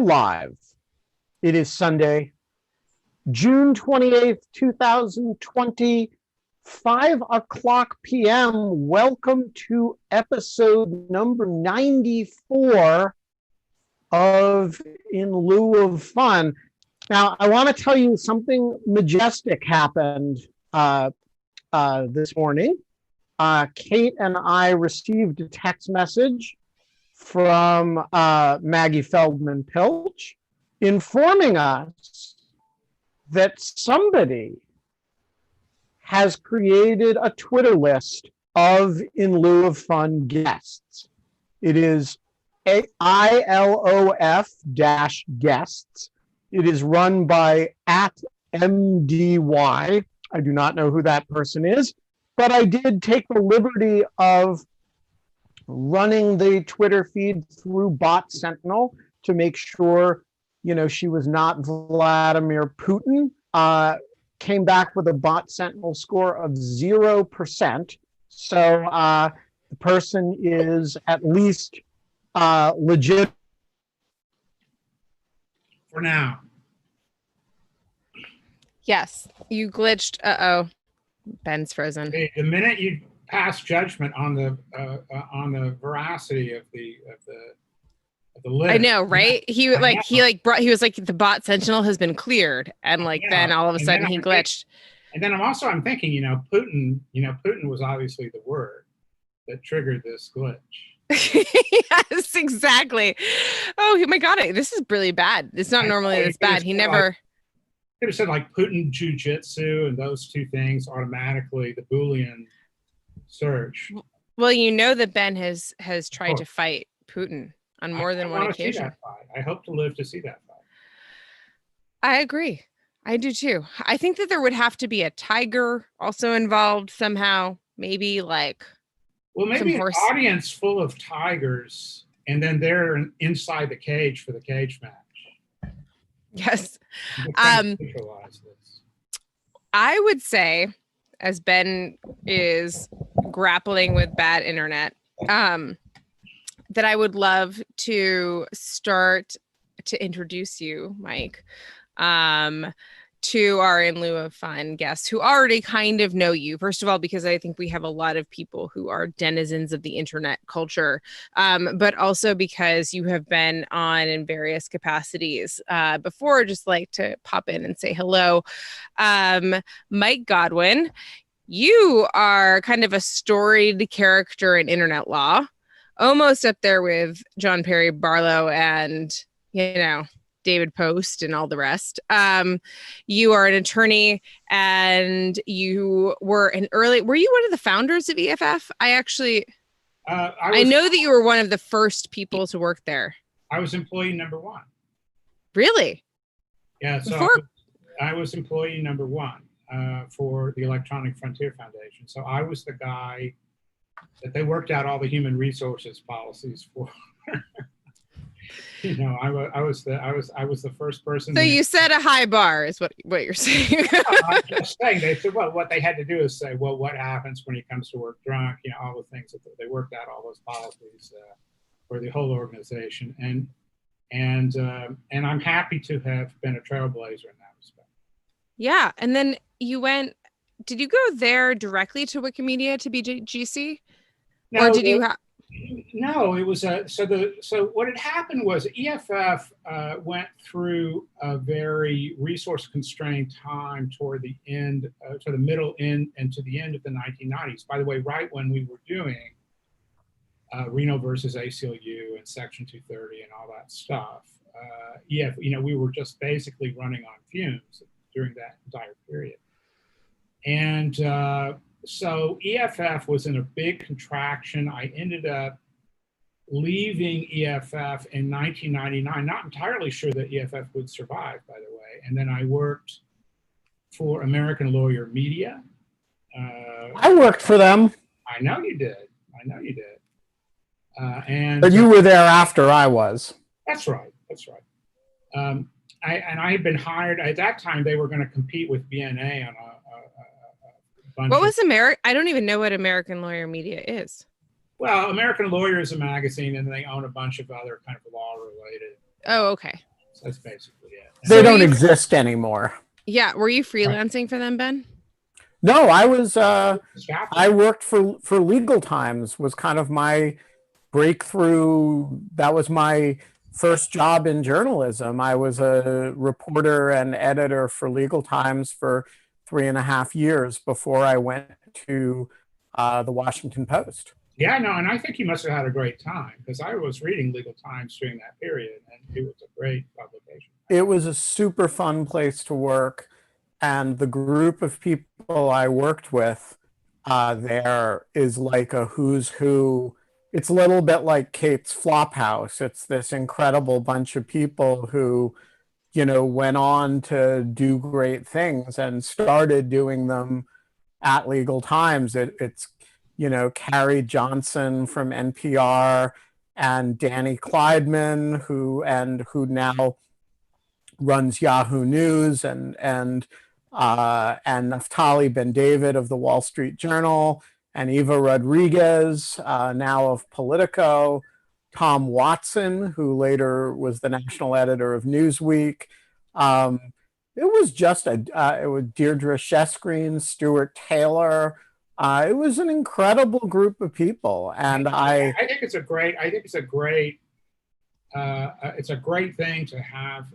live. It is Sunday, June 28th, 2020, 5 p.m. Welcome to episode number 94 of In Lieu of Fun. Now, I want to tell you something majestic happened this morning. Kate and I received a text message from Maggie Feldman Pilch informing us that somebody has created a Twitter list of In Lieu of Fun guests. It is ILOF-guests. It is run by @MDY. I do not know who that person is, but I did take the liberty of running the Twitter feed through Bot Sentinel to make sure, she was not Vladimir Putin. Came back with a Bot Sentinel score of 0%. So the person is at least legit. For now. Yes, you glitched. Uh-oh. Ben's frozen. The minute you pass judgment on the veracity of the list. I know, right? He was like the Bot Sentinel has been cleared, and then all of a sudden he glitched. And then I'm thinking, Putin was obviously the word that triggered this glitch. Yes, exactly. Oh my God, this is really bad. It's not normally this bad. He never could have said Putin jujitsu and those two things automatically, the Boolean search. Well, that Ben has tried to fight Putin on more than one occasion. I hope to live to see that fight. I agree. I do too. I think that there would have to be a tiger also involved somehow. Maybe maybe an audience full of tigers, and then they're inside the cage for the cage match. Yes. I would say, as Ben is grappling with bad internet, that I would love to start to introduce you, Mike, to our In Lieu of Fun guests who already kind of know you. First of all, because I think we have a lot of people who are denizens of the internet culture, but also because you have been on in various capacities before. Just like to pop in and say hello. Mike Godwin, you are kind of a storied character in internet law, almost up there with John Perry Barlow and, David Post and all the rest. You are an attorney, and you were were you one of the founders of EFF? I know that you were one of the first people to work there. I was employee number one. Really? Yeah. So I was employee number one for the Electronic Frontier Foundation. So I was the guy that they worked out all the human resources policies for. I was the first person. So you set a high bar, is what you're saying. I'm just saying. They said, well, what they had to do is say, well, what happens when he comes to work drunk? All the things that they worked out, all those policies for the whole organization, and I'm happy to have been a trailblazer in that respect. Yeah, and then you went. Did you go there directly to Wikimedia to be GC, or did you have? No, it was so what had happened was EFF went through a very resource constrained time toward the end, to the middle end and to the end of the 1990s. By the way, right when we were doing Reno versus ACLU and Section 230 and all that stuff, we were just basically running on fumes during that entire period. And so EFF was in a big contraction. I ended up leaving EFF in 1999, not entirely sure that EFF would survive, by the way. And then I worked for American Lawyer Media. I worked for them. I know you did. But you were there after I was. That's right. I had been hired at that time. They were going to compete with BNA on a bunch. What was I don't even know what American Lawyer Media is. Well, American Lawyer is a magazine, and they own a bunch of other kind of law-related. Oh, okay. That's basically it. They don't exist anymore. Yeah. Were you freelancing for them, Ben? No, I worked for Legal Times, was kind of my breakthrough. That was my first job in journalism. I was a reporter and editor for Legal Times for 3.5 years before I went to the Washington Post. Yeah, no, and I think you must have had a great time, because I was reading Legal Times during that period, and it was a great publication. It was a super fun place to work, and the group of people I worked with there is like a who's who. It's a little bit like Kate's Flophouse. It's this incredible bunch of people who, went on to do great things and started doing them at Legal Times. It's Carrie Johnson from NPR and Danny Kleidman, who now runs Yahoo News, and Naftali Ben David of the Wall Street Journal, and Eva Rodriguez, now of Politico, Tom Watson, who later was the national editor of Newsweek. It was just it was Deirdre Shesgreen, Stuart Taylor. It was an incredible group of people, and I think it's a great thing to have,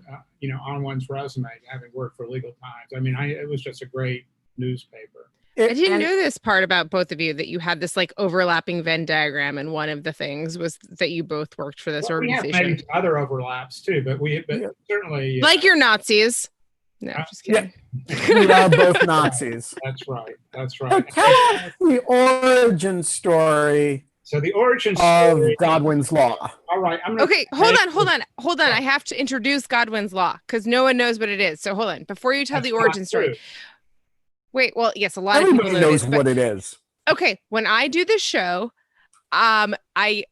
on one's resume, having worked for Legal Times. I mean, it was just a great newspaper. I didn't know this part about both of you, that you had this like overlapping Venn diagram, and one of the things was that you both worked for this organization. We have maybe other overlaps too, but certainly like your Nazis. No, just kidding. Yeah. We are both Nazis. That's right. So tell us the origin story. So the origin story of Godwin's Law. All right. Okay, hold on. I have to introduce Godwin's Law, because no one knows what it is. So hold on. Before you tell the origin story. Wait, well, yes, a lot of people knows what it is. Okay, when I do this show, my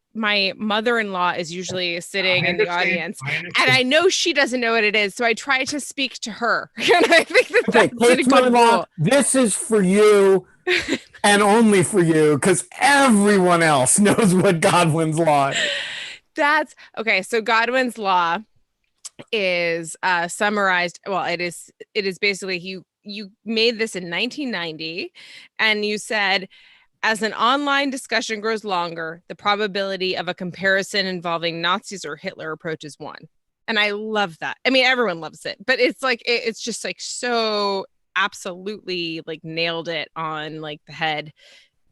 mother-in-law is usually sitting in the audience, and I know she doesn't know what it is, so I try to speak to her. And I think that's a good rule. This is for you and only for you, because everyone else knows what Godwin's Law is. That's okay. So Godwin's Law is summarized. Well, it is basically you made this in 1990, and you said, as an online discussion grows longer, the probability of a comparison involving Nazis or Hitler approaches 1. And I love that. I mean, everyone loves it, but it's like, it's just like so absolutely like nailed it on like the head.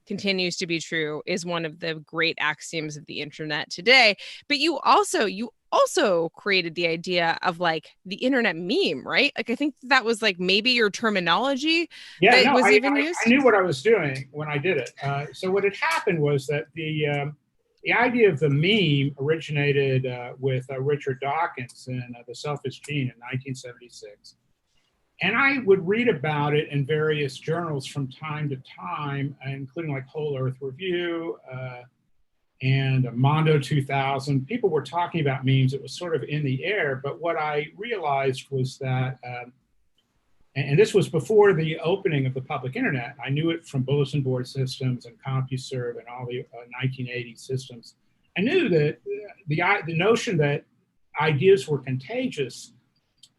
Continues to be true, is one of the great axioms of the internet today. But you also created the idea of like the internet meme, right? Like, I think that was like maybe your terminology used. I knew what I was doing when I did it. So what had happened was that the idea of the meme originated with Richard Dawkins in The Selfish Gene in 1976. And I would read about it in various journals from time to time, including like Whole Earth Review and Mondo 2000. People were talking about memes. It was sort of in the air. But what I realized was that, and this was before the opening of the public internet. I knew it from bulletin board systems and CompuServe and all the 1980 systems. I knew that the notion that ideas were contagious,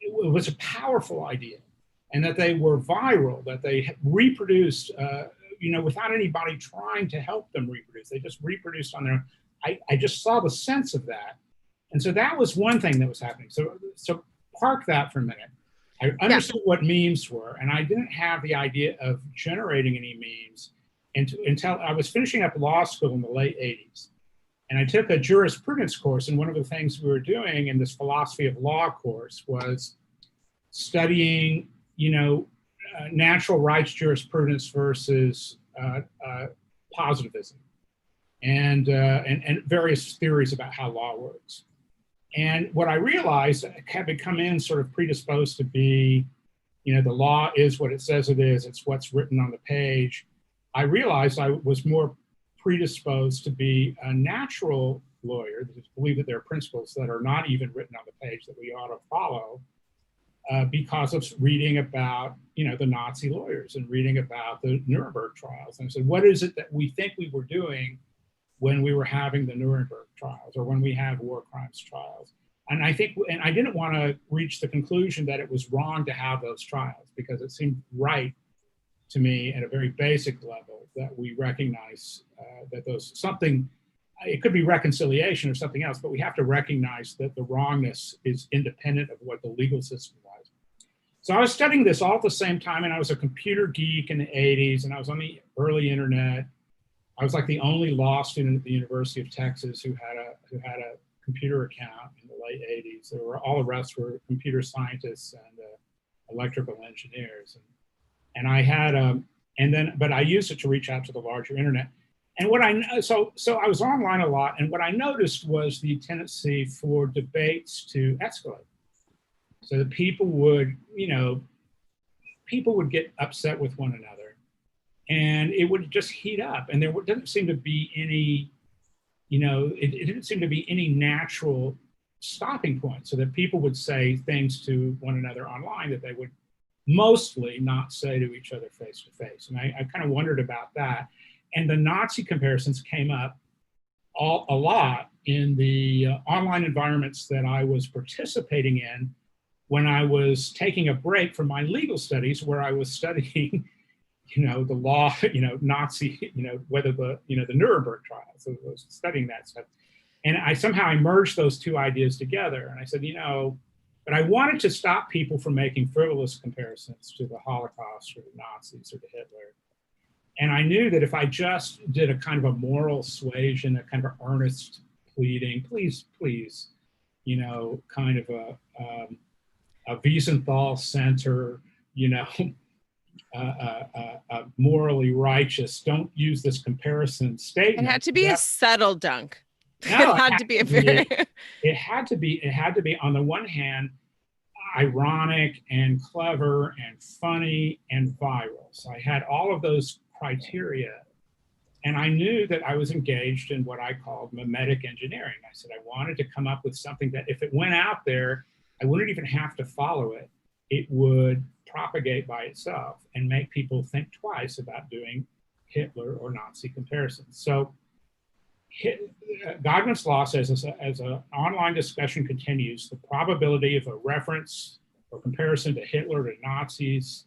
it was a powerful idea. And that they were viral, that they reproduced, without anybody trying to help them reproduce. They just reproduced on their own. I just saw the sense of that. And so that was one thing that was happening. So park that for a minute. I understood what memes were, and I didn't have the idea of generating any memes until I was finishing up law school in the late 80s. And I took a jurisprudence course, and one of the things we were doing in this philosophy of law course was studying natural rights jurisprudence versus positivism, and various theories about how law works. And what I realized, I had become in sort of predisposed to be, the law is what it says it is. It's what's written on the page. I realized I was more predisposed to be a natural lawyer, to believe that there are principles that are not even written on the page that we ought to follow. Because of reading about, the Nazi lawyers and reading about the Nuremberg trials. And I said, what is it that we think we were doing when we were having the Nuremberg trials or when we had war crimes trials? And I think, and I didn't want to reach the conclusion that it was wrong to have those trials, because it seemed right to me at a very basic level that we recognize that it could be reconciliation or something else, but we have to recognize that the wrongness is independent of what the legal system was. So I was studying this all at the same time, and I was a computer geek in the 80s, and I was on the early internet. I was like the only law student at the University of Texas who had a computer account in the late 80s. All the rest were computer scientists and electrical engineers. And I had, but I used it to reach out to the larger internet. And so I was online a lot, and what I noticed was the tendency for debates to escalate. So that people would get upset with one another, and it would just heat up. And there didn't seem to be any, it didn't seem to be any natural stopping point, so that people would say things to one another online that they would mostly not say to each other face to face. And I kind of wondered about that. And the Nazi comparisons came up a lot in the online environments that I was participating in when I was taking a break from my legal studies, where I was studying, the law, Nazi, whether the Nuremberg trials. So I was studying that stuff. And I somehow merged those two ideas together. And I said, but I wanted to stop people from making frivolous comparisons to the Holocaust or the Nazis or to Hitler. And I knew that if I just did a kind of a moral suasion, a kind of earnest pleading, please, kind of a Wiesenthal center, morally righteous, don't use this comparison statement. It had to be a subtle dunk. No, it had to be a very. It had to be on the one hand ironic and clever and funny and viral. So I had all of those criteria, and I knew that I was engaged in what I called memetic engineering. I said I wanted to come up with something that if it went out there, I wouldn't even have to follow it. It would propagate by itself and make people think twice about doing Hitler or Nazi comparisons. So Godwin's law says, as an online discussion continues, the probability of a reference or comparison to Hitler or to Nazis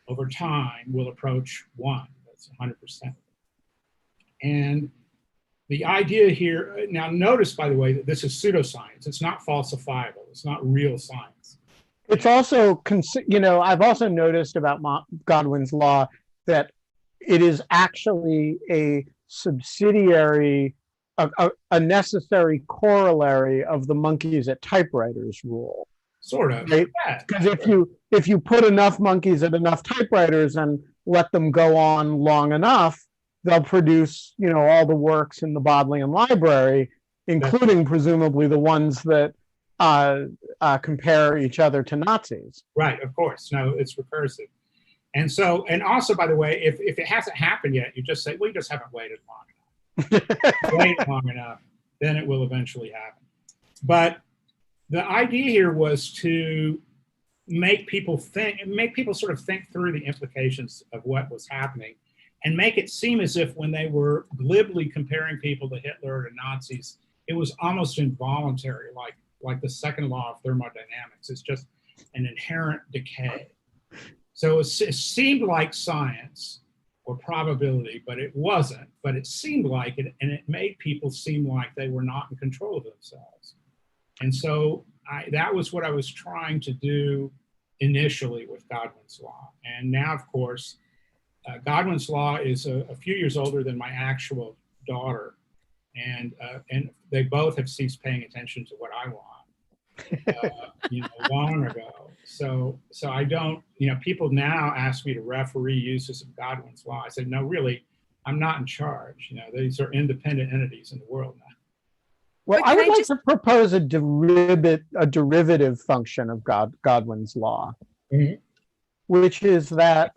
over time will approach 1. That's 100%. And the idea here, now notice, by the way, that this is pseudoscience. It's not falsifiable. It's not real science. It's also, I've also noticed about Godwin's law that it is actually a subsidiary, a necessary corollary of the monkeys at typewriters rule. Sort of. Right? Because if you put enough monkeys at enough typewriters and let them go on long enough, they'll produce, all the works in the Bodleian Library, including presumably the ones that compare each other to Nazis. Right, of course. No, it's recursive. And so, and also, by the way, if it hasn't happened yet, you just say, well, you just haven't waited long enough. Wait long enough, then it will eventually happen. But the idea here was to make people sort of think through the implications of what was happening, and make it seem as if when they were glibly comparing people to Hitler or to Nazis, it was almost involuntary, like the second law of thermodynamics. It's just an inherent decay. So it seemed like science or probability, but it wasn't. But it seemed like it, and it made people seem like they were not in control of themselves. And so that was what I was trying to do initially with Godwin's law. And now, of course, Godwin's law is a few years older than my actual daughter, and they both have ceased paying attention to what I want. Long ago. So I don't, people now ask me to referee uses of Godwin's law. I said, no, really, I'm not in charge. These are independent entities in the world now. Well, I would like to propose a derivative function of Godwin's law, mm-hmm. which is that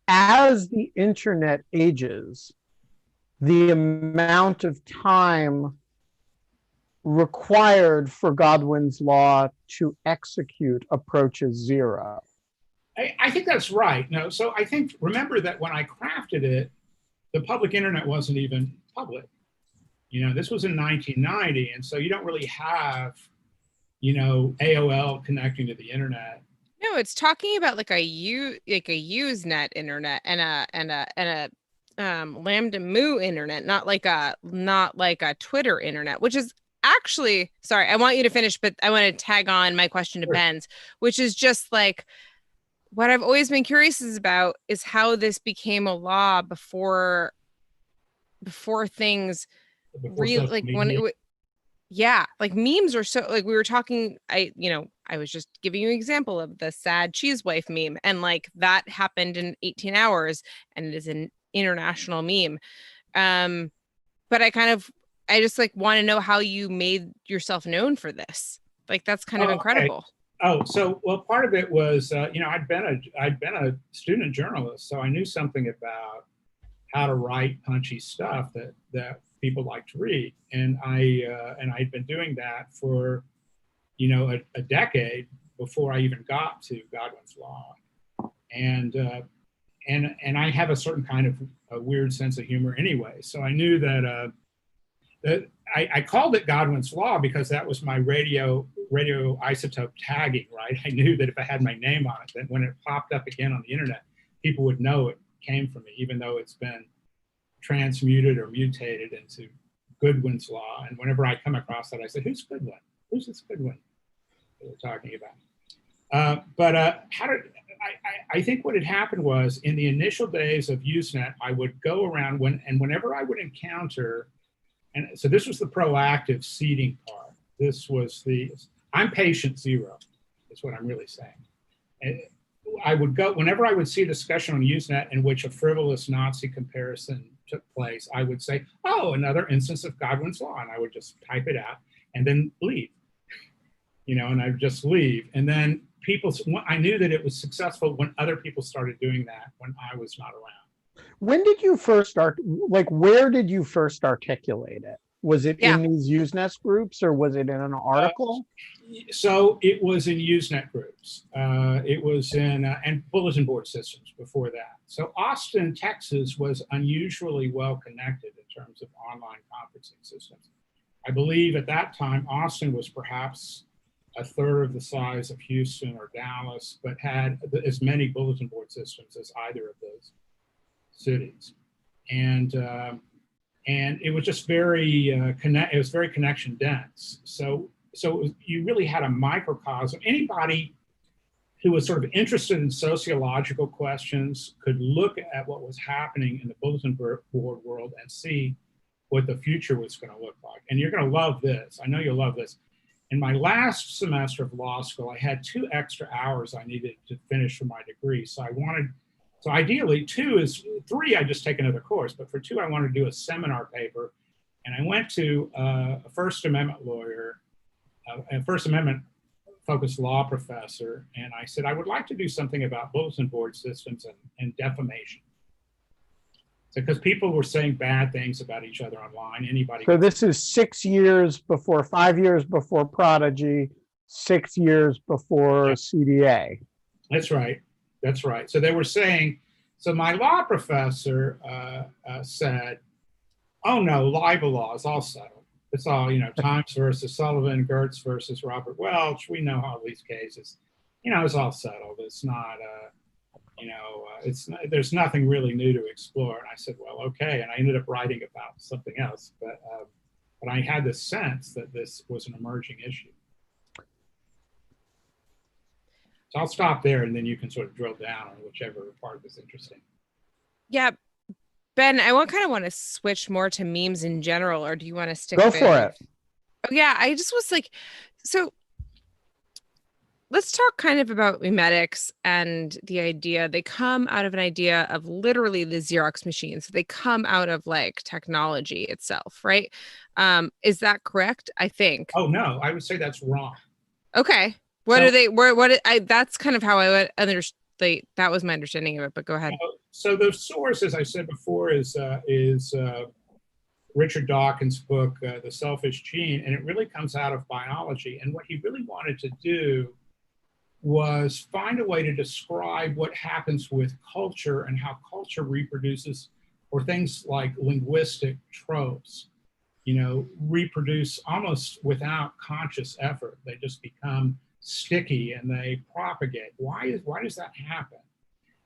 as the internet ages, the amount of time required for Godwin's law to execute approaches 0. I think that's right. No, so I think, remember that when I crafted it, the public internet wasn't even public. This was in 1990, and so you don't really have AOL connecting to the internet. No, it's talking about like a Usenet internet and a Lambda Mu internet, not like a Twitter internet, which is actually, sorry, I want you to finish, but I want to tag on my question to Sure. Ben's, which is just like what I've always been curious about is how this became a law before things really like when it, yeah, like memes are so like we were talking, I was just giving you an example of the sad cheese wife meme, and like that happened in 18 hours and it is an international meme. But I just like want to know how you made yourself known for this. Like that's kind of incredible. Okay. Oh, so well, part of it was I'd been a student journalist, so I knew something about how to write punchy stuff that people like to read, and I'd been doing that for a decade before I even got to Godwin's Law, and I have a certain kind of a weird sense of humor anyway, so I knew that I called it Godwin's Law because that was my radio isotope tagging, right? I knew that if I had my name on it, that when it popped up again on the internet, people would know it came from me, even though it's been transmuted or mutated into Goodwin's Law. And whenever I come across that, I say, who's Goodwin? Who's this Goodwin that we're talking about? I think what had happened was in the initial days of Usenet, I would go around whenever I would encounter, and so this was the proactive seeding part. This was I'm patient zero, is what I'm really saying. And I would go, whenever I would see a discussion on Usenet in which a frivolous Nazi comparison took place, I would say, oh, another instance of Godwin's Law. And I would just type it out and then leave, and I would just leave. And then I knew that it was successful when other people started doing that when I was not around. When did you first start, like, where did you first articulate it? Was it in these Usenet groups or was it in an article? So it was in Usenet groups. It was in, and bulletin board systems before that. So Austin, Texas was unusually well connected in terms of online conferencing systems. I believe at that time, Austin was perhaps a third of the size of Houston or Dallas, but had as many bulletin board systems as either of those cities. And it was just very it was very connection dense. So you really had a microcosm. Anybody who was sort of interested in sociological questions could look at what was happening in the bulletin board world and see what the future was going to look like. And you're going to love this. I know you'll love this. In my last semester of law school, I had 2 extra hours I needed to finish for my degree. So ideally 3, I just take another course, but for 2, I wanted to do a seminar paper. And I went to a First Amendment lawyer, a First Amendment focused law professor. And I said, I would like to do something about bulletin board systems and defamation. Because people were saying bad things about each other online. So this is 5 years before Prodigy, 6 years before CDA. That's right. That's right. So they were saying, so my law professor said, oh no, libel law is all settled. It's all, Times versus Sullivan, Gertz versus Robert Welch. We know how these cases, it's all settled. It's not, there's nothing really new to explore. And I said, well, okay. And I ended up writing about something else, but I had this sense that this was an emerging issue. So I'll stop there and then you can sort of drill down on whichever part was interesting. Yeah. Ben, I kind of want to switch more to memes in general, or do you want to stick? Go for it. Oh, yeah. I just was like, so let's talk kind of about memetics and the idea. They come out of an idea of literally the Xerox machines. They come out of like technology itself, right? Is that correct? I think. Oh, no, I would say that's wrong. Okay. That's kind of how I would understand. That was my understanding of it, but go ahead. So the source, as I said before, is Richard Dawkins' book, The Selfish Gene, and it really comes out of biology. And what he really wanted to do was find a way to describe what happens with culture and how culture reproduces, or things like linguistic tropes. reproduce almost without conscious effort. They just become sticky and they propagate. Why does that happen?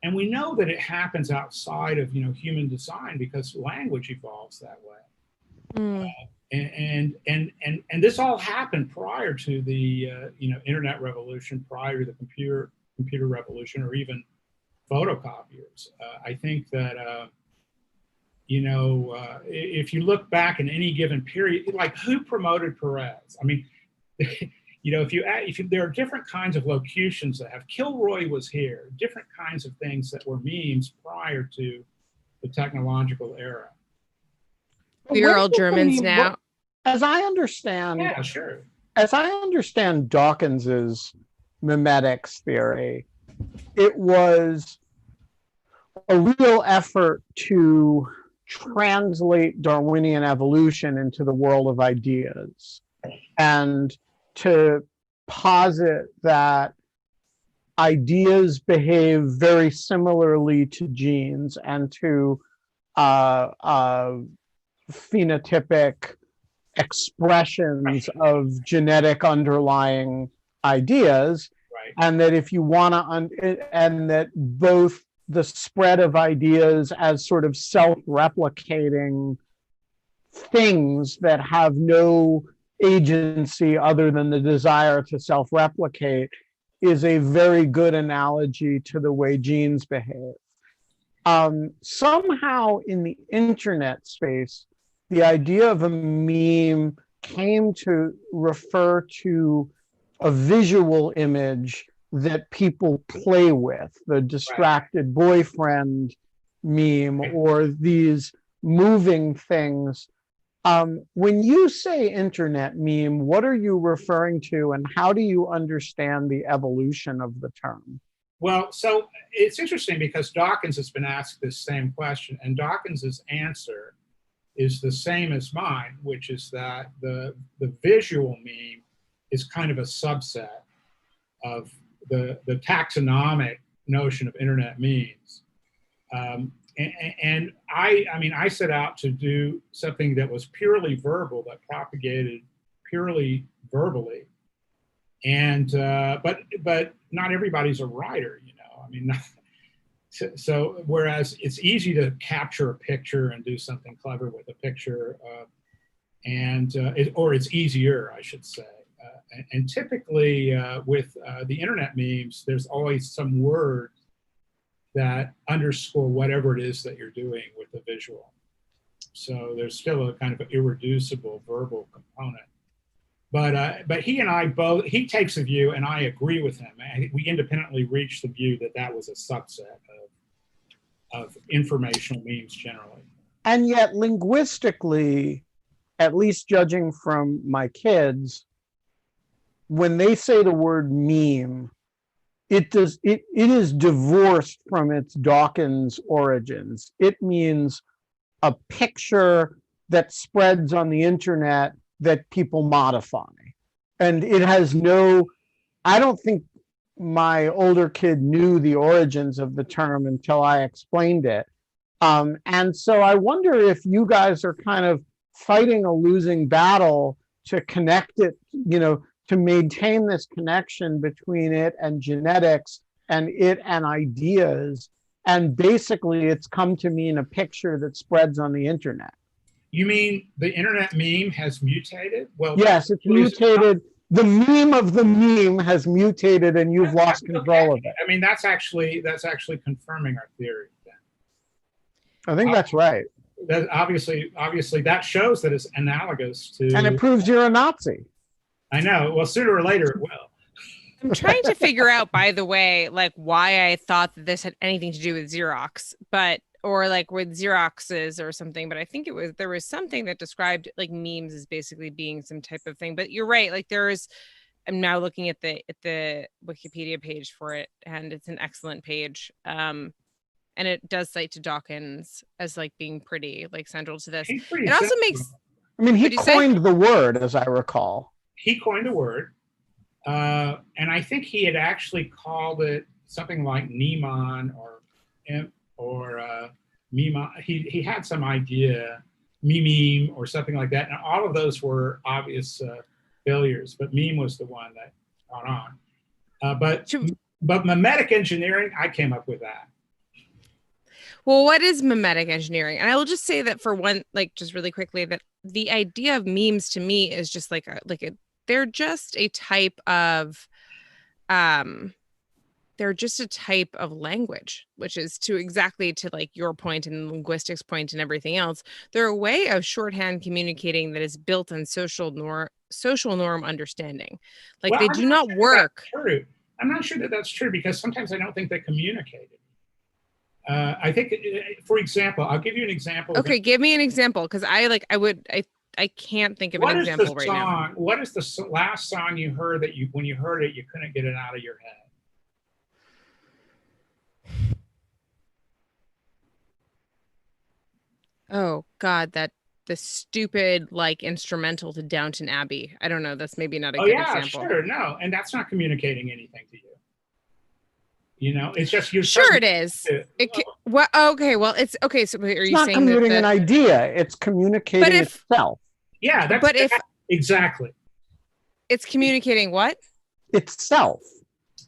And we know that it happens outside of human design because language evolves that way. And this all happened prior to the internet revolution, prior to the computer revolution, or even photocopiers. I think that if you look back in any given period, like who promoted Perez? I mean, if there are different kinds of locutions that have Kilroy was here, different kinds of things that were memes prior to the technological era. We're all Germans now. As I understand, yeah, sure. As I understand Dawkins's memetics theory, it was a real effort to translate Darwinian evolution into the world of ideas, and to posit that ideas behave very similarly to genes and to phenotypic expressions of genetic underlying ideas, right. And that if you want to, and that both the spread of ideas as sort of self-replicating things that have no agency other than the desire to self-replicate is a very good analogy to the way genes behave. Somehow in the internet space, the idea of a meme came to refer to a visual image that people play with, the distracted boyfriend meme, or these moving things. When you say internet meme, what are you referring to, and how do you understand the evolution of the term? Well, so it's interesting because Dawkins has been asked this same question, and Dawkins's answer is the same as mine, which is that the visual meme is kind of a subset of the taxonomic notion of internet memes. And I set out to do something that was purely verbal, that propagated purely verbally. And but not everybody's a writer, I mean, so whereas it's easy to capture a picture and do something clever with a picture, or it's easier, I should say. And typically with the internet memes, there's always some word that underscore whatever it is that you're doing with the visual. So there's still a kind of an irreducible verbal component. But he and I both, he takes a view, and I agree with him. We independently reached the view that that was a subset of informational memes generally. And yet linguistically, at least judging from my kids, when they say the word meme, it is divorced from its Dawkins origins. It means a picture that spreads on the internet that people modify. And it has I don't think my older kid knew the origins of the term until I explained it. And so I wonder if you guys are kind of fighting a losing battle to connect it, to maintain this connection between it and genetics and it and ideas. And basically it's come to mean a picture that spreads on the internet. You mean the internet meme has mutated? Well, yes, it's mutated. The meme of the meme has mutated, and you've lost control of it. I mean, that's actually confirming our theory. Then. I think that's right. That obviously that shows that it's analogous to. And it proves you're a Nazi. I know. Well, sooner or later it will. I'm trying to figure out, by the way, like why I thought that this had anything to do with Xerox, or like with Xeroxes or something, but I think there was something that described like memes as basically being some type of thing. But you're right, like I'm now looking at the Wikipedia page for it, and it's an excellent page. And it does cite to Dawkins as like being pretty like central to this. It also makes, I mean, he coined the word, as I recall. He coined a word. And I think he had actually called it something like Niemann or Mima. He had some idea, meme or something like that. And all of those were obvious failures, but meme was the one that got on. But memetic engineering, I came up with that. Well, what is memetic engineering? And I will just say that for one, like just really quickly, that the idea of memes to me is just they're just a type of language, which is to like your point and linguistics point and everything else. They're a way of shorthand communicating that is built on social norm understanding. Like, well, they do not work. I'm not sure that that's true, because sometimes I don't think they communicated. I think, for example, I'll give you an example. Okay, give me an example, because I can't think of an example right now. What is the last song you heard that when you heard it, you couldn't get it out of your head? Oh God, the stupid like instrumental to Downton Abbey. I don't know. That's maybe not a good example. Sure, no, and that's not communicating anything to you. You know, it's just you're sure it is. Well, okay, well, it's okay. So are you not saying communicating an idea? It's communicating itself. Yeah, exactly. It's communicating what? Itself.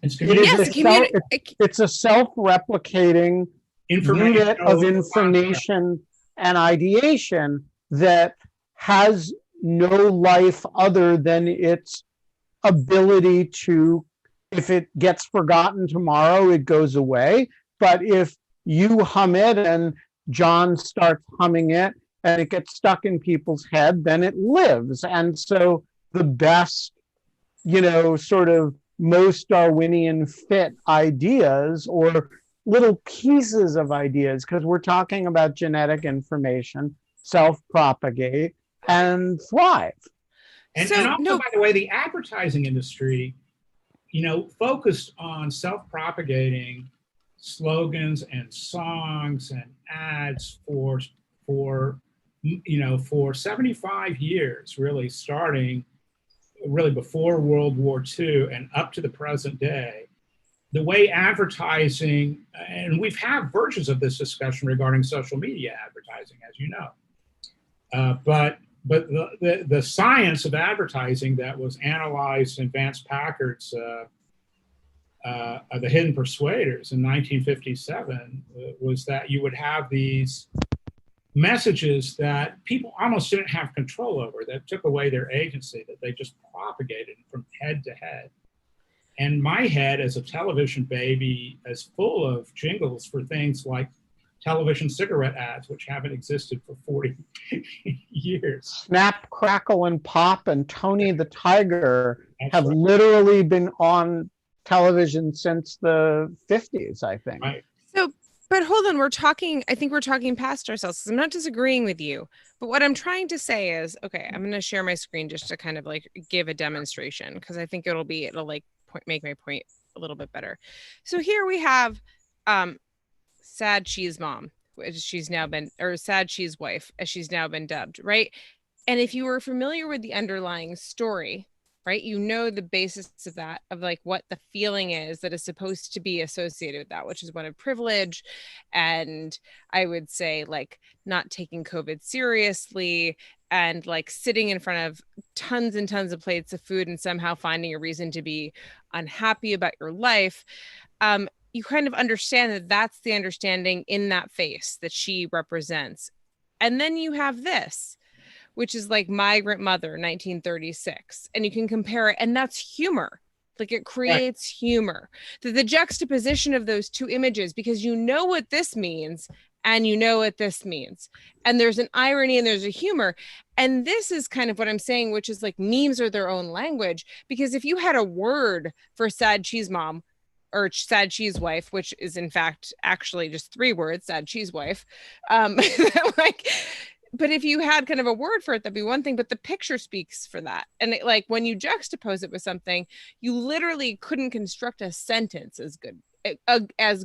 It's it's a self-replicating unit of information and ideation that has no life other than its ability to, if it gets forgotten tomorrow, it goes away. But if you hum it and John starts humming it and it gets stuck in people's head, then it lives. And so the best, sort of most Darwinian fit ideas or little pieces of ideas, because we're talking about genetic information, self-propagate and thrive. And also, by the way, the advertising industry, focused on self-propagating slogans and songs and ads for 75 years, really starting before World War II and up to the present day. The way advertising, and we've had versions of this discussion regarding social media advertising, as you know, but the science of advertising that was analyzed in Vance Packard's The Hidden Persuaders in 1957 was that you would have these messages that people almost didn't have control over, that took away their agency, that they just propagated from head to head. And my head as a television baby is full of jingles for things like television cigarette ads, which haven't existed for 40 years. Snap, Crackle, and Pop and Tony the Tiger have literally been on television since the 50s, I think. Right. So, but hold on, I think we're talking past ourselves. I'm not disagreeing with you, but what I'm trying to say is, okay, I'm going to share my screen just to kind of like give a demonstration, because I think it'll like make my point a little bit better. So here we have Sad Cheese Mom, as she's now been, or Sad Cheese Wife, as she's now been dubbed, right? And if you were familiar with the underlying story, right, the basis of that, of like what the feeling is that is supposed to be associated with that, which is one of privilege, and I would say like not taking COVID seriously, and like sitting in front of tons and tons of plates of food and somehow finding a reason to be unhappy about your life. You kind of understand that that's the understanding in that face that she represents. And then you have this, which is like Migrant Mother, 1936. And you can compare it, and that's humor. Like it creates humor. The juxtaposition of those two images, because you know what this means and you know what this means. And there's an irony and there's a humor. And this is kind of what I'm saying, which is like memes are their own language. Because if you had a word for Sad Cheese Mom or Sad Cheese Wife, which is in fact actually just 3 words, Sad Cheese Wife, but if you had kind of a word for it, that'd be one thing, but the picture speaks for that. And it, like when you juxtapose it with something, you literally couldn't construct a sentence as good as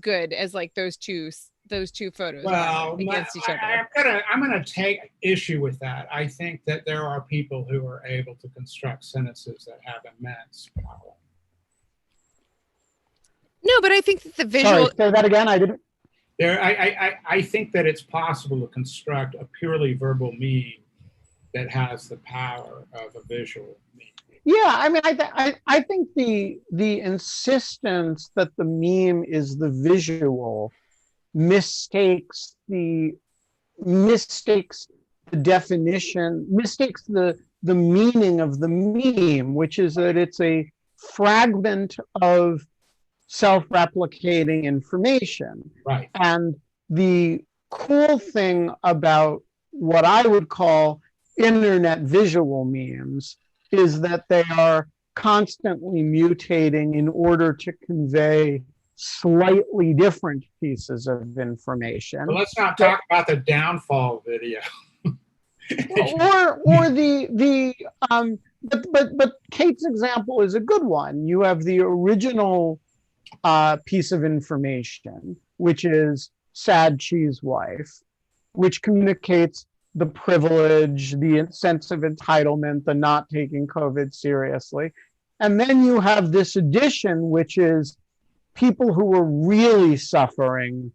like those two photos against each other. I'm gonna take issue with that. I think that there are people who are able to construct sentences that have immense power. No, but I think that the visual. Sorry, say that again. I didn't. I think that it's possible to construct a purely verbal meme that has the power of a visual meme. Yeah, I mean, I think the insistence that the meme is the visual mistakes the definition, mistakes the meaning of the meme, which is that it's a fragment of self-replicating information. Right. And the cool thing about what I would call internet visual memes is that they are constantly mutating in order to convey slightly different pieces of information. But let's not talk about the downfall video. But Kate's example is a good one. You have the original piece of information, which is sad cheese wife, which communicates the privilege, the sense of entitlement, the not taking COVID seriously. And then you have this addition, which is people who were really suffering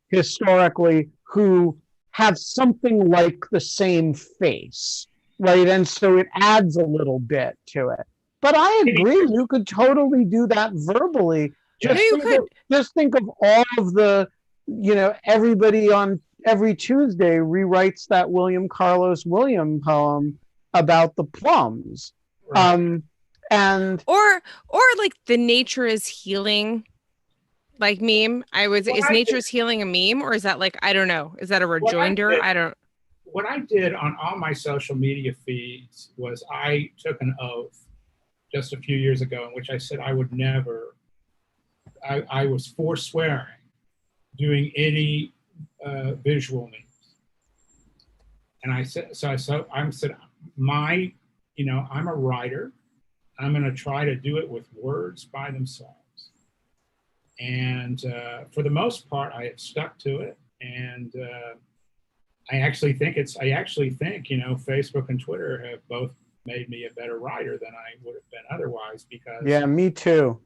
historically, who have something like the same face, right? And so it adds a little bit to it. But I agree, you could totally do that verbally. Just think of all of the, everybody on every Tuesday rewrites that William Carlos Williams poem about the plums. Right. Or like the nature is healing like meme. Is nature is healing a meme, or is that like, I don't know, is that a rejoinder? What I did on all my social media feeds was I took an oath just a few years ago in which I said I would never, I was forswearing doing any visual memes. And I said, I'm a writer. I'm going to try to do it with words by themselves. And for the most part, I have stuck to it. And I actually think Facebook and Twitter have both made me a better writer than I would have been otherwise, because yeah, me too.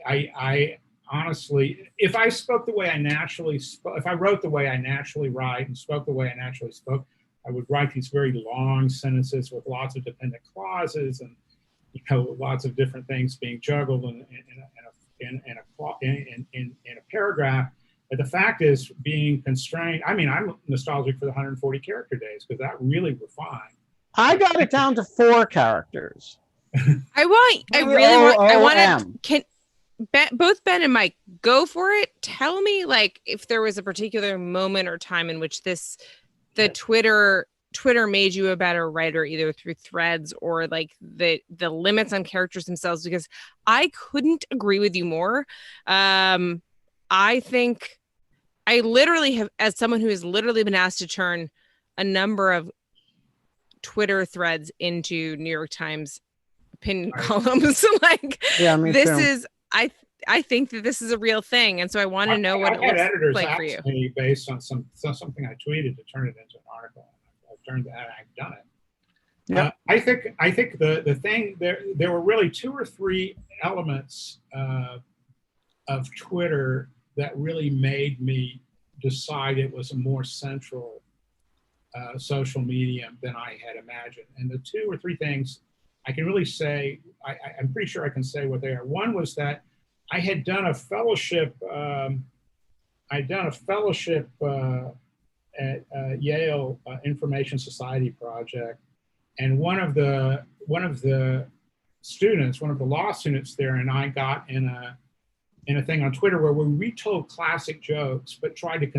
I honestly, if I spoke the way I naturally spoke, if I wrote the way I naturally write and spoke the way I naturally spoke, I would write these very long sentences with lots of dependent clauses and lots of different things being juggled in a paragraph. But the fact is, being constrained, I mean, I'm nostalgic for the 140 character days because that really refined. I got it down to 4 characters. Both Ben and Mike, go for it. Tell me, like, if there was a particular moment or time in which the Twitter made you a better writer, either through threads or like the limits on characters themselves, because I couldn't agree with you more. I think I literally have, as someone who has literally been asked to turn a number of Twitter threads into New York Times opinion columns. Like, yeah, me this too. is, I think that this is a real thing, and so I want to know what it looks like for you. Me based on something I tweeted to turn it into an article. I've done it. Yeah. I think the thing there were really 2 or 3 elements of Twitter that really made me decide it was a more central social medium than I had imagined. And the 2 or 3 things I can really say, I'm pretty sure I can say what they are. One was that I had done a fellowship. At Yale Information Society project, and one of the law students there and I got in a thing on Twitter where we retold classic jokes but tried to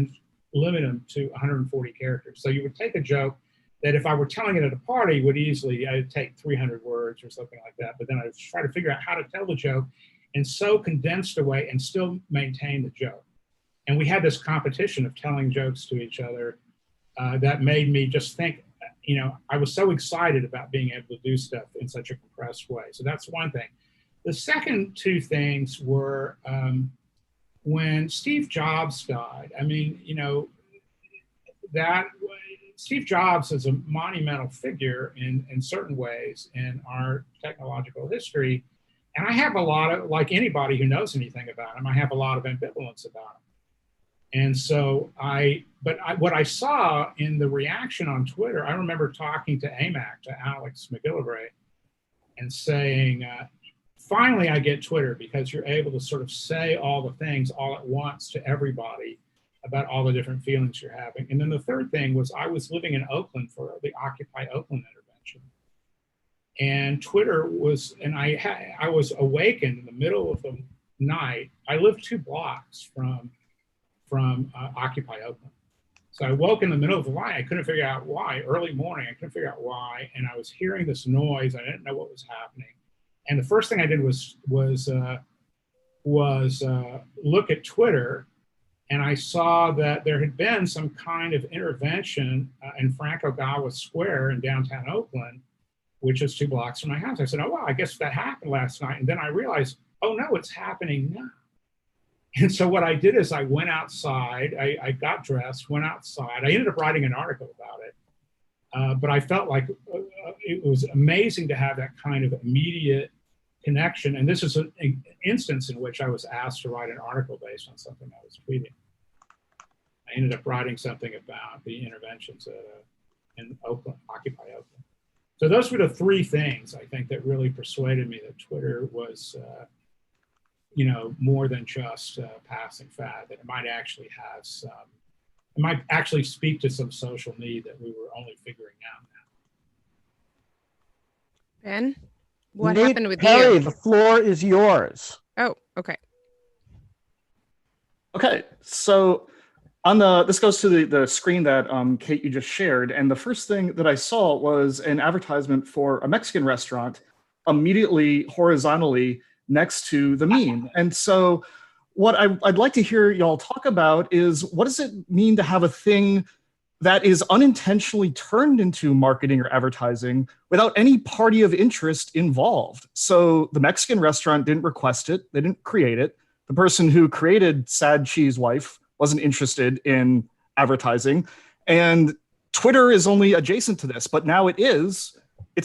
limit them to 140 characters. So you would take a joke that if I were telling it at a party would easily, I'd take 300 words or something like that, but then I'd try to figure out how to tell the joke and so condensed a way and still maintain the joke. And we had this competition of telling jokes to each other that made me just think, I was so excited about being able to do stuff in such a compressed way. So that's one thing. The second 2 things were when Steve Jobs died. I mean, that Steve Jobs is a monumental figure in certain ways in our technological history. And I have a lot of, like anybody who knows anything about them, I have a lot of ambivalence about them. And so what I saw in the reaction on Twitter, I remember talking to AMAC, to Alex McGillivray, and saying, finally I get Twitter, because you're able to sort of say all the things all at once to everybody about all the different feelings you're having. And then the third thing was, I was living in Oakland for the Occupy Oakland intervention. And Twitter was, and I was awakened in the middle of the night. I lived 2 blocks from Occupy Oakland. So I woke in the middle of the night. I couldn't figure out why. Early morning, I couldn't figure out why. And I was hearing this noise. I didn't know what was happening. And the first thing I did was look at Twitter, and I saw that there had been some kind of intervention in Frank Ogawa Square in downtown Oakland, which is 2 blocks from my house. I said, oh, well, I guess that happened last night. And then I realized, oh no, it's happening now. And so what I did is I went outside, I got dressed, went outside. I ended up writing an article about it. But I felt like it was amazing to have that kind of immediate connection. And this is an instance in which I was asked to write an article based on something I was tweeting. I ended up writing something about the interventions in Oakland, Occupy Oakland. So those were the 3 things, I think, that really persuaded me that Twitter was, more than just a passing fad, that it might actually have some, it might actually speak to some social need that we were only figuring out now. Ben, what Nate happened with Perry, you? the floor is yours. Oh, okay. Okay, so this goes to the screen that Kate, you just shared, and the first thing that I saw was an advertisement for a Mexican restaurant immediately horizontally next to the meme. And so what I'd like to hear y'all talk about is, what does it mean to have a thing that is unintentionally turned into marketing or advertising without any party of interest involved? So the Mexican restaurant didn't request it, they didn't create it. The person who created Sad Cheese Wife wasn't interested in advertising. And Twitter is only adjacent to this, but now it's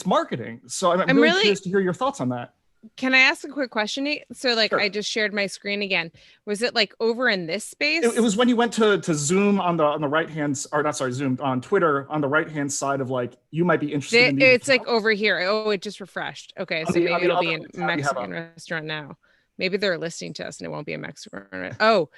marketing. So I'm really curious to hear your thoughts on that. Can I ask a quick question, Nate? So Sure. I just shared my screen again. Was it like over in this space? It was when you went to Zoom on the right hand, or not, sorry, Zoom on Twitter on the right hand side of, like, you might be interested in these. It's like over here. Oh, it just refreshed. Okay, so maybe it'll be a Mexican restaurant now. Maybe they're listening to us and it won't be a Mexican restaurant. Oh,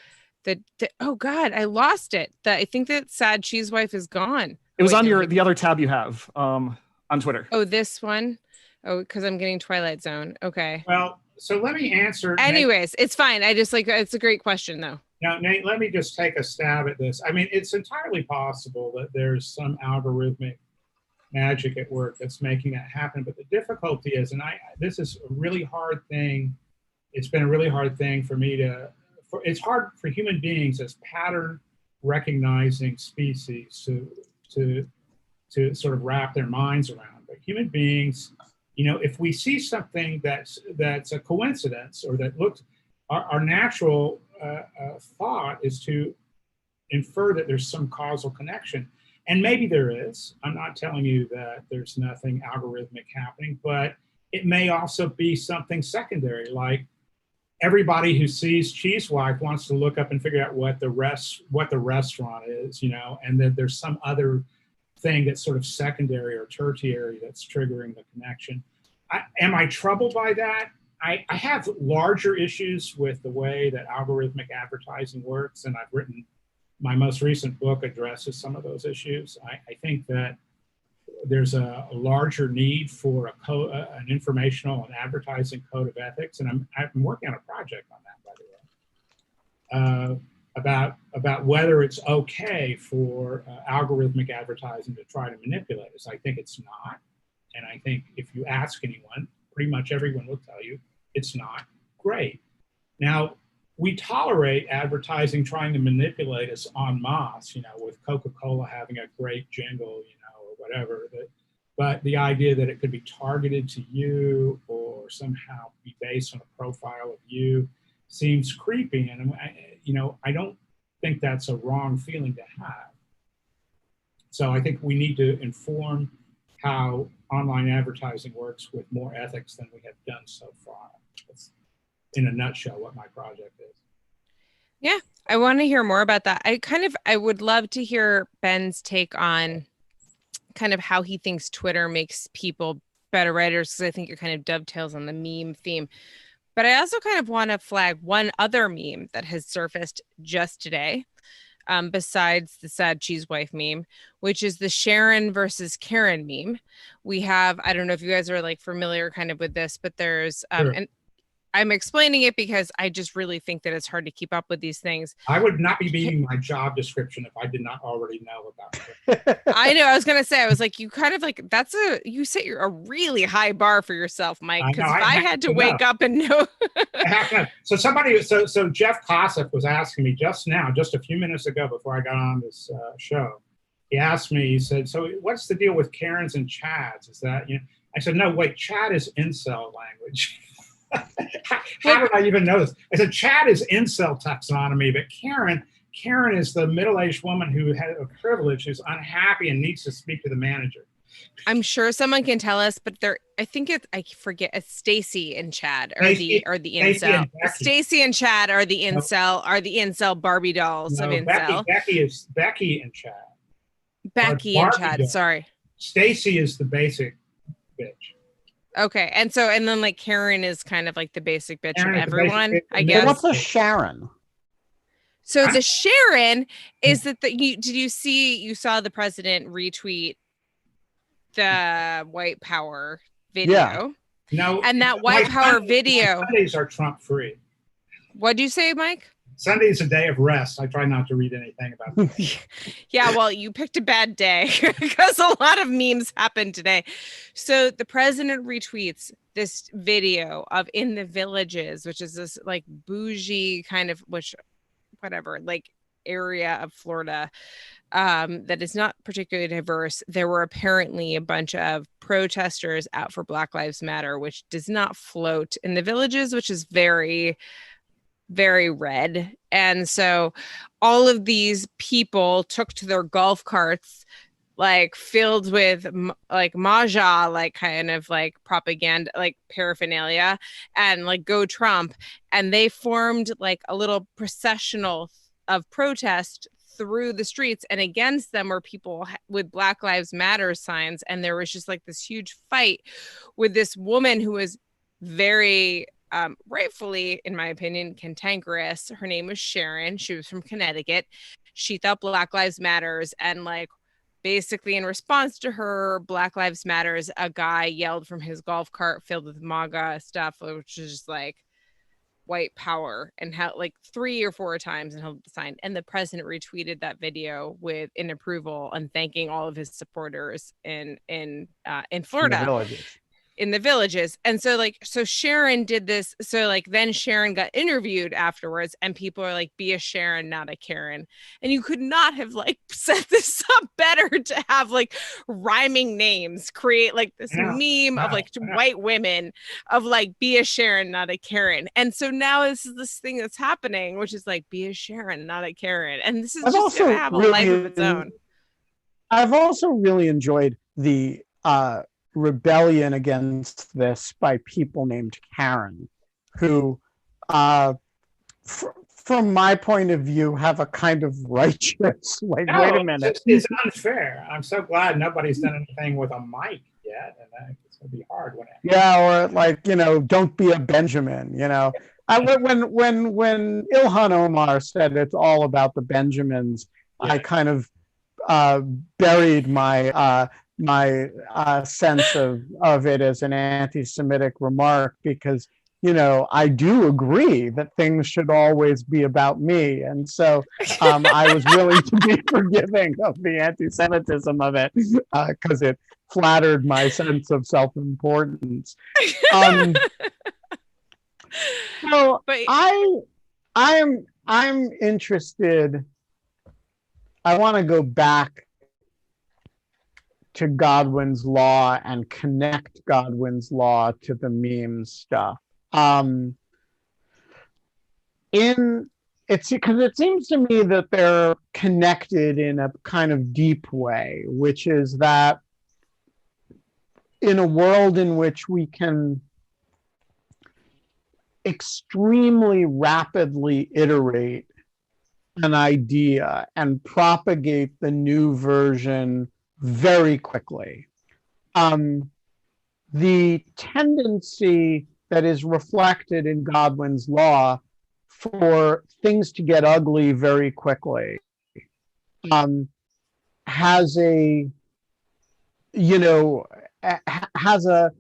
oh God, I lost it. I think that Sad Cheese Wife is gone. It was on the other tab you have on Twitter. Oh, this one. Oh, because I'm getting Twilight Zone. Okay. Well, so let me answer. Anyways, it's fine. I just it's a great question though. Now, Nate, let me just take a stab at this. I mean, it's entirely possible that there's some algorithmic magic at work that's making that happen. But the difficulty is, and this is a really hard thing. It's been a really hard thing for me it's hard for human beings as pattern recognizing species to sort of wrap their minds around. But human beings, if we see something that's a coincidence, or that looks, our natural thought is to infer that there's some causal connection. And maybe there is. I'm not telling you that there's nothing algorithmic happening, but it may also be something secondary, like everybody who sees Cheese Wife wants to look up and figure out what the restaurant is, and that there's some other thing that's sort of secondary or tertiary that's triggering the connection. Am I troubled by that? I have larger issues with the way that algorithmic advertising works, and I've written, my most recent book addresses some of those issues. I think that there's a larger need for an informational and advertising code of ethics, and I'm working on a project on that, by the way, about whether it's okay for algorithmic advertising to try to manipulate us. I think it's not, and I think if you ask anyone, pretty much everyone will tell you it's not great. Now, we tolerate advertising trying to manipulate us en masse, with Coca-Cola having a great jingle, or whatever. But the idea that it could be targeted to you or somehow be based on a profile of you seems creepy. And, I don't think that's a wrong feeling to have. So I think we need to inform how online advertising works with more ethics than we have done so far. in a nutshell what my project is. Yeah, I want to hear more about that. I would love to hear Ben's take on kind of how he thinks Twitter makes people better writers, because I think it kind of dovetails on the meme theme. But I also kind of want to flag one other meme that has surfaced just today, besides the sad cheese wife meme, which is the Sharon versus Karen meme. We have, I don't know if you guys are like familiar kind of with this, but there's, Sure. and I'm explaining it because I just really think that it's hard to keep up with these things. I would not be meeting my job description if I did not already know about it. I know. I was gonna say. I was like, you kind of like you set a really high bar for yourself, Mike. Because if I had to wake up and know, I have to know. So Jeff Kossoff was asking me just now, just a few minutes ago before I got on this show. He asked me. He said, "So what's the deal with Karens and Chads? Is that you know?" I said, "No, wait. Chad is incel language." How did I even know this? I said, Chad is incel taxonomy, but Karen is the middle-aged woman who has a privilege, who's unhappy and needs to speak to the manager. I'm sure someone can tell us, but I forget. It's Stacy and Chad are the incel. Stacy and Chad are the incel Barbie dolls of incel. Becky and Chad. Becky and Chad. Dolls. Sorry. Stacy is the basic bitch. Okay, and then like Karen is kind of like the basic bitch of everyone, I guess. What's a Sharon? So the Sharon is that you saw the president retweet the white power video? Yeah. No, and that white power video. Sundays are Trump free. What'd you say, Mike? Sunday's a day of rest. I try not to read anything about it. Yeah, well, you picked a bad day because a lot of memes happened today. So the president retweets this video of In the Villages, which is this like bougie kind of like area of Florida that is not particularly diverse. There were apparently a bunch of protesters out for Black Lives Matter, which does not float in the Villages, which is very, very red. And so all of these people took to their golf carts, like filled with like Maja, like kind of like propaganda, like paraphernalia, and like Go Trump. And they formed like a little processional of protest through the streets, and against them were people with Black Lives Matter signs. And there was just like this huge fight with this woman who was very rightfully, in my opinion, cantankerous. Her name was Sharon. She was from Connecticut. She thought Black Lives Matters, and like basically in response to her Black Lives Matters, a guy yelled from his golf cart filled with MAGA stuff, which is just like white power, and how like 3 or 4 times and held the sign. And the president retweeted that video in approval and thanking all of his supporters in Florida. In the villages. And so Sharon did this. So like then Sharon got interviewed afterwards, and people are like, be a Sharon, not a Karen. And you could not have like set this up better to have like rhyming names, create like this meme of like white women of like, be a Sharon, not a Karen. And so now this is this thing that's happening, which is like, be a Sharon, not a Karen. And this is just gonna have a life of its own. I've also really enjoyed the rebellion against this by people named Karen, who from my point of view have a kind of righteous wait a minute, it's unfair. I'm so glad nobody's done anything with a mic yet, and it's gonna be hard when or like don't be a Benjamin. When Ilhan Omar said it's all about the Benjamins, I kind of buried my sense of it as an anti-Semitic remark, because I do agree that things should always be about me, and so I was willing to be forgiving of the anti-Semitism of it because it flattered my sense of self-importance. So but I'm interested. I want to go back to Godwin's law and connect Godwin's law to the meme stuff. It's because it seems to me that they're connected in a kind of deep way, which is that in a world in which we can extremely rapidly iterate an idea and propagate the new version very quickly. The tendency that is reflected in Godwin's law for things to get ugly very quickly has a, you know, has a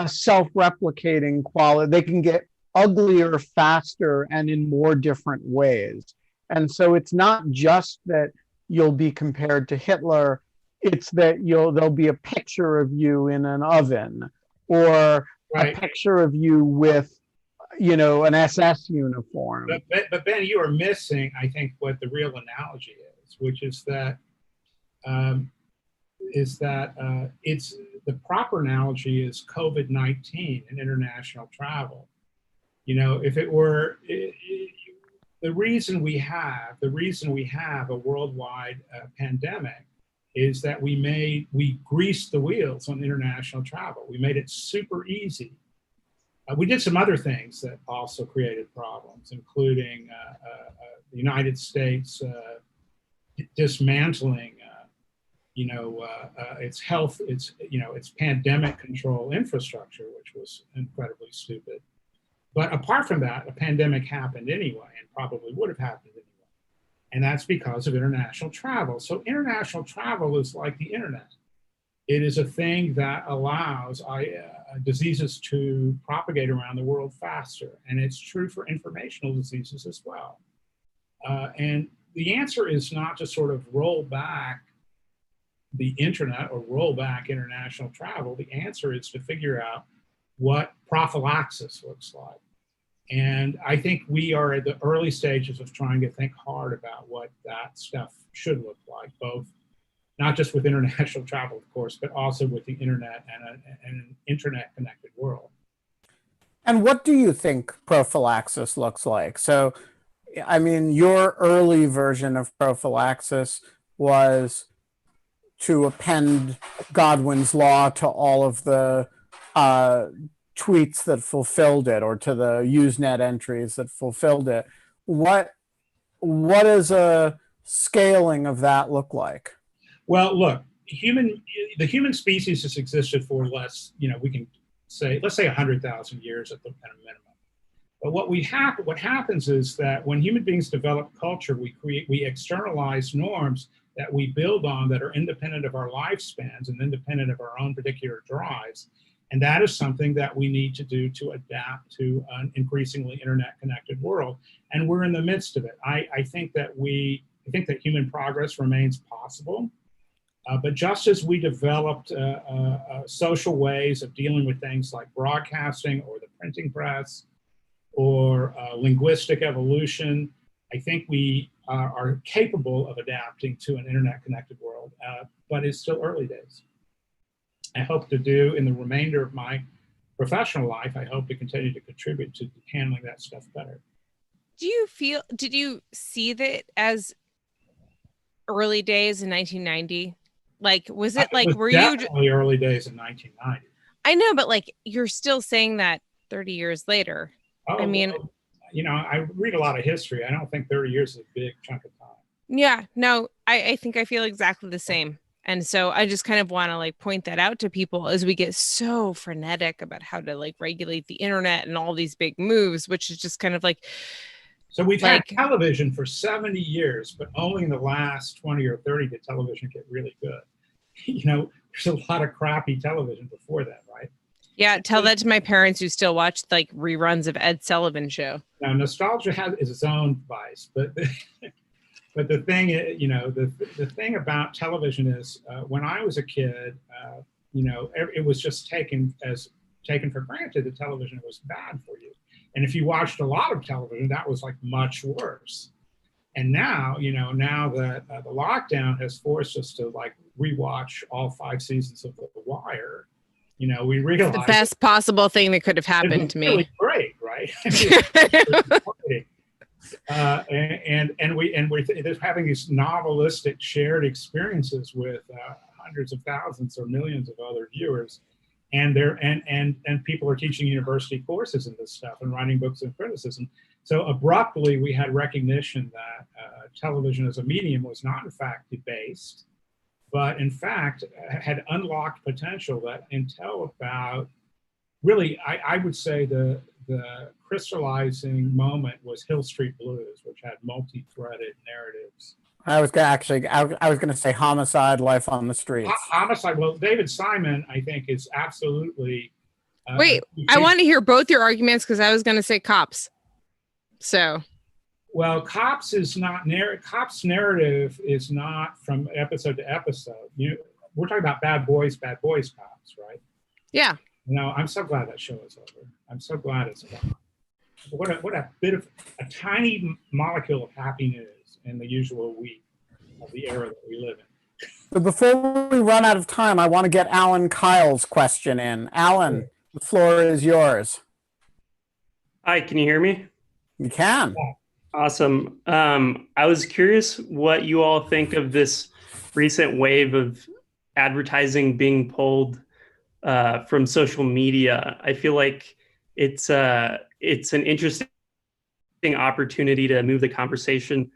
self-replicating quality. They can get uglier faster and in more different ways. And so it's not just that you'll be compared to Hitler, it's that there'll be a picture of you in an oven, or Right. a picture of you with, you know, an SS uniform. But Ben, you are missing, I think, what the real analogy is, which is that it's the proper analogy is COVID-19 and international travel. You know, if it were the reason we have a worldwide pandemic is that we greased the wheels on international travel. We made it super easy. We did some other things that also created problems, including the United States dismantling, its pandemic control infrastructure, which was incredibly stupid. But apart from that, a pandemic happened anyway, and probably would have happened anyway. And that's because of international travel. So international travel is like the internet. It is a thing that allows diseases to propagate around the world faster. And it's true for informational diseases as well. And the answer is not to sort of roll back the internet or roll back international travel. The answer is to figure out what prophylaxis looks like. And I think we are at the early stages of trying to think hard about what that stuff should look like, both not just with international travel, of course, but also with the internet and an internet connected world. And what do you think prophylaxis looks like? So, I mean, your early version of prophylaxis was to append Godwin's law to all of the tweets that fulfilled it, or to the Usenet entries that fulfilled it. What does a scaling of that look like? Well, look, the human species has existed for less, we can say, let's say 100,000 years at a minimum. But what happens is that when human beings develop culture, we externalize norms that we build on that are independent of our lifespans and independent of our own particular drives. And that is something that we need to do to adapt to an increasingly internet connected world. And we're in the midst of it. I think that human progress remains possible. But just as we developed social ways of dealing with things like broadcasting or the printing press or linguistic evolution, I think we are capable of adapting to an internet-connected world, but it's still early days. I hope to do in the remainder of my professional life, I hope to continue to contribute to handling that stuff better. Did you see that as early days in 1990? Like, was it like, were you definitely early days in 1990? I know, but like, you're still saying that 30 years later. Oh, I mean, well, I read a lot of history. I don't think 30 years is a big chunk of time. Yeah, no, I think I feel exactly the same. And so I just kind of want to like point that out to people as we get so frenetic about how to like regulate the internet and all these big moves, which is just kind of like. So we've had television for 70 years, but only in the last 20 or 30 did television get really good. There's a lot of crappy television before that, right? Yeah, tell that to my parents who still watch like reruns of Ed Sullivan Show. Now, nostalgia is its own vice, but the thing, the thing about television is when I was a kid, it was just taken for granted that television was bad for you. And if you watched a lot of television, that was like much worse. And now, now that the lockdown has forced us to like rewatch all 5 seasons of The Wire, we realize the best possible thing that could have happened to me. Really great, right? And we're having these novelistic shared experiences with hundreds of thousands or millions of other viewers, and people are teaching university courses in this stuff and writing books in criticism. So abruptly, we had recognition that television as a medium was not in fact debased, but in fact had unlocked potential that until about, really, I would say the crystallizing moment was Hill Street Blues, which had multi-threaded narratives. I was gonna say Homicide: Life on the Streets. Homicide. Well, David Simon, I think, is absolutely. Wait, I want to hear both your arguments because I was going to say Cops. So. Well, Cops is not Cops narrative is not from episode to episode. We're talking about bad boys Cops, right? Yeah. I'm so glad that show is over. I'm so glad it's gone. What a bit of a tiny molecule of happy news in the usual week of the era that we live in. So before we run out of time, I want to get Alan Kyle's question in. Alan, the floor is yours. Hi, can you hear me? You can. Awesome. I was curious what you all think of this recent wave of advertising being pulled from social media. I feel like it's an interesting opportunity to move the conversation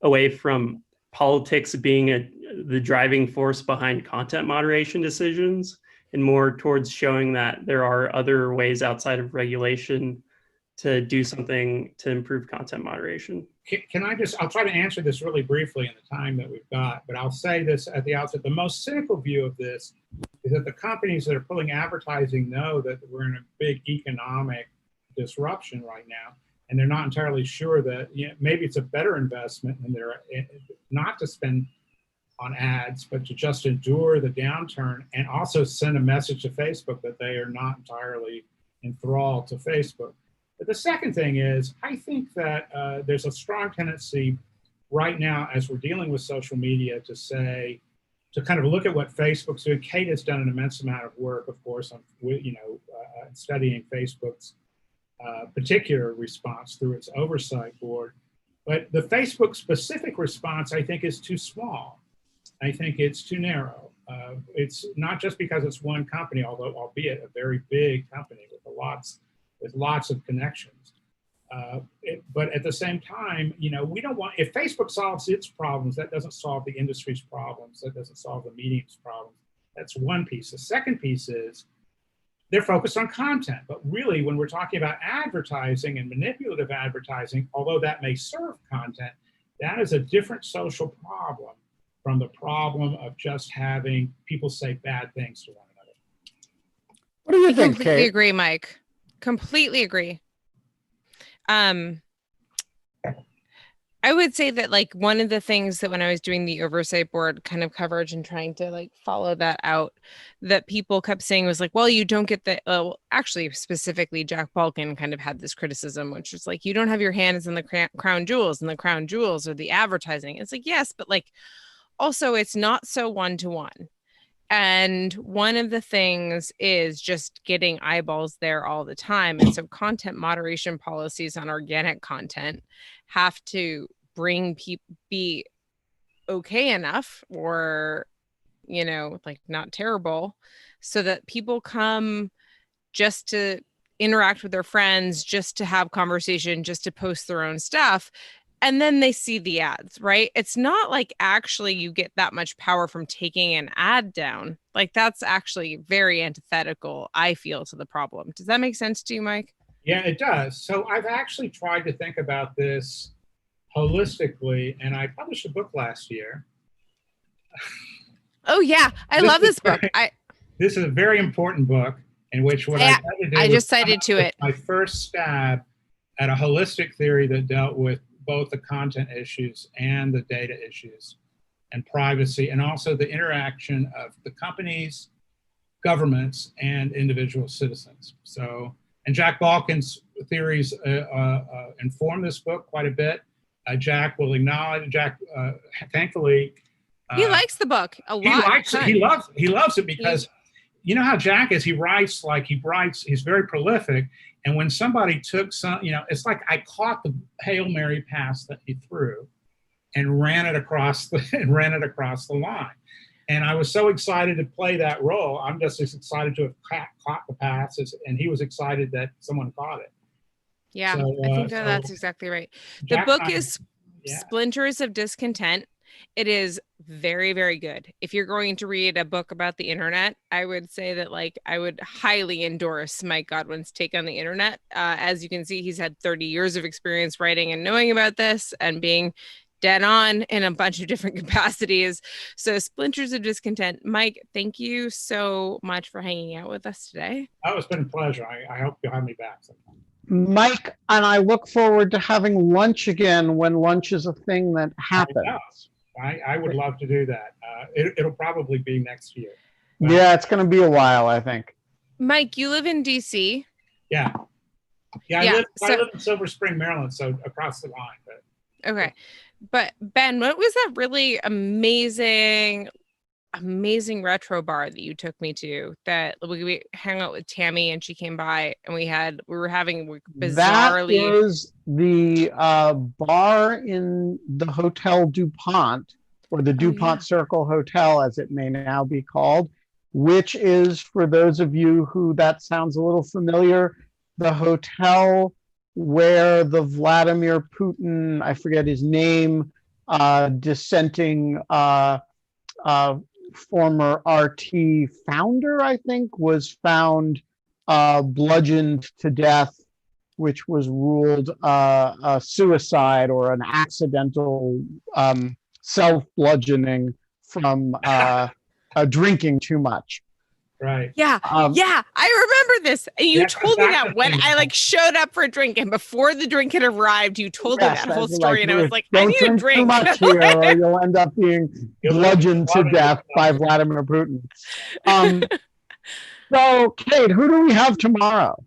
away from politics being the driving force behind content moderation decisions and more towards showing that there are other ways outside of regulation to do something to improve content moderation. I'll try to answer this really briefly in the time that we've got, but I'll say this at the outset. The most cynical view of this is that the companies that are pulling advertising know that we're in a big economic disruption right now, and they're not entirely sure that maybe it's a better investment and they're not to spend on ads, but to just endure the downturn and also send a message to Facebook that they are not entirely enthralled to Facebook. But the second thing is, I think that there's a strong tendency right now as we're dealing with social media to kind of look at what Facebook's doing. Kate has done an immense amount of work, of course, on studying Facebook's particular response through its oversight board. But the Facebook specific response, I think, is too small. I think it's too narrow. It's not just because it's one company, although albeit a very big company with lots of connections. But at the same time, we don't want, if Facebook solves its problems, that doesn't solve the industry's problems, that doesn't solve the medium's problems. That's one piece. The second piece is they're focused on content, but really when we're talking about advertising and manipulative advertising, although that may serve content, that is a different social problem from the problem of just having people say bad things to one another. What do you think, Completely Kate? agree, Mike. Completely agree. I would say that like one of the things that when I was doing the oversight board kind of coverage and trying to like follow that out, that people kept saying was like, well, you don't get the, actually specifically Jack Balkin kind of had this criticism, which was like, you don't have your hands in the crown jewels, and the crown jewels are the advertising. It's like, yes, but like also it's not so one-to-one. And one of the things is just getting eyeballs there all the time. And so content moderation policies on organic content have to bring people, be okay enough or, like not terrible, so that people come just to interact with their friends, just to have conversation, just to post their own stuff. And then they see the ads, right? It's not like actually you get that much power from taking an ad down. Like that's actually very antithetical, I feel, to the problem. Does that make sense to you, Mike? Yeah, it does. So I've actually tried to think about this holistically, and I published a book last year. Oh yeah, I love this book. This is a very important book in which what I tried to do I was just cited to it. my first stab at a holistic theory that dealt with both the content issues and the data issues and privacy, and also the interaction of the companies, governments, and individual citizens. So, and Jack Balkin's theories inform this book quite a bit. Jack will acknowledge, thankfully. He likes the book a lot. He likes it. He loves it because you know how Jack is. He writes, he's very prolific. And when somebody took it's like I caught the Hail Mary pass that he threw and ran it across the line. And I was so excited to play that role. I'm just as excited to have caught the pass, and he was excited that someone caught it. Yeah, So, I think that's exactly right. The Jack book and I- is yeah. Splinters of Discontent. It is very, very good. If you're going to read a book about the internet, I would say that I would highly endorse Mike Godwin's take on the internet. As you can see, he's had 30 years of experience writing and knowing about this and being dead on in a bunch of different capacities. So Splinters of Discontent. Mike, thank you so much for hanging out with us today. Oh, it's been a pleasure. I hope you'll have me back sometime. Mike and I look forward to having lunch again when lunch is a thing that happens. I would love to do that. It'll probably be next year. Yeah, it's going to be a while, I think. Mike, you live in DC. Yeah. I live in Silver Spring, Maryland, so across the line. But okay. But Ben, what was that really amazing retro bar that you took me to that we hung out with Tammy and she came by and we were having bizarrely. That is the bar in the Hotel DuPont, or the DuPont Circle Hotel as it may now be called, which is, for those of you who that sounds a little familiar, the hotel where the Vladimir Putin, I forget his name, dissenting former RT founder, I think, was found bludgeoned to death, which was ruled a suicide or an accidental self-bludgeoning from drinking too much. Right. Yeah. I remember this. And you told me that when I showed up for a drink, and before the drink had arrived, you told me that whole story, and I was like, I need a drink. Too much here, or you'll end up being bludgeoned to death by Vladimir Putin. So, Kate, who do we have tomorrow?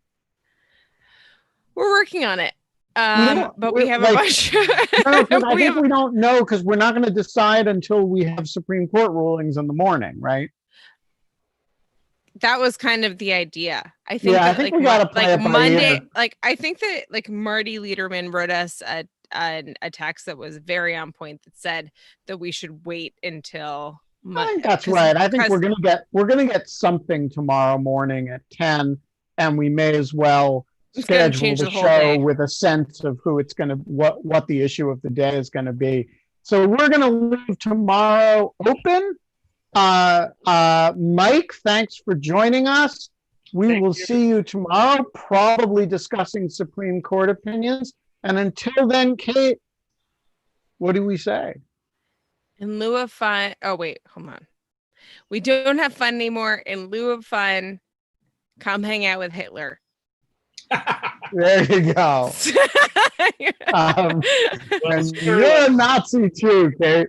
We're working on it. But we have a bunch. I think we don't know, because we're not going to decide until we have Supreme Court rulings in the morning, right? That was kind of the idea. I think we gotta play it by Monday. ear. I think that Marty Lederman wrote us a text that was very on point that said that we should wait until. I think that's right. I think we're gonna get something tomorrow morning at 10, and we may as well schedule the show with a sense of who it's gonna what the issue of the day is gonna be. So we're gonna leave tomorrow open. Mike, thanks for joining us. We will see you tomorrow, probably discussing Supreme Court opinions. And until then, Kate, what do we say? In lieu of fun. Oh, wait, hold on. We don't have fun anymore. In lieu of fun, come hang out with Hitler. There you go. And you're a Nazi too, Kate.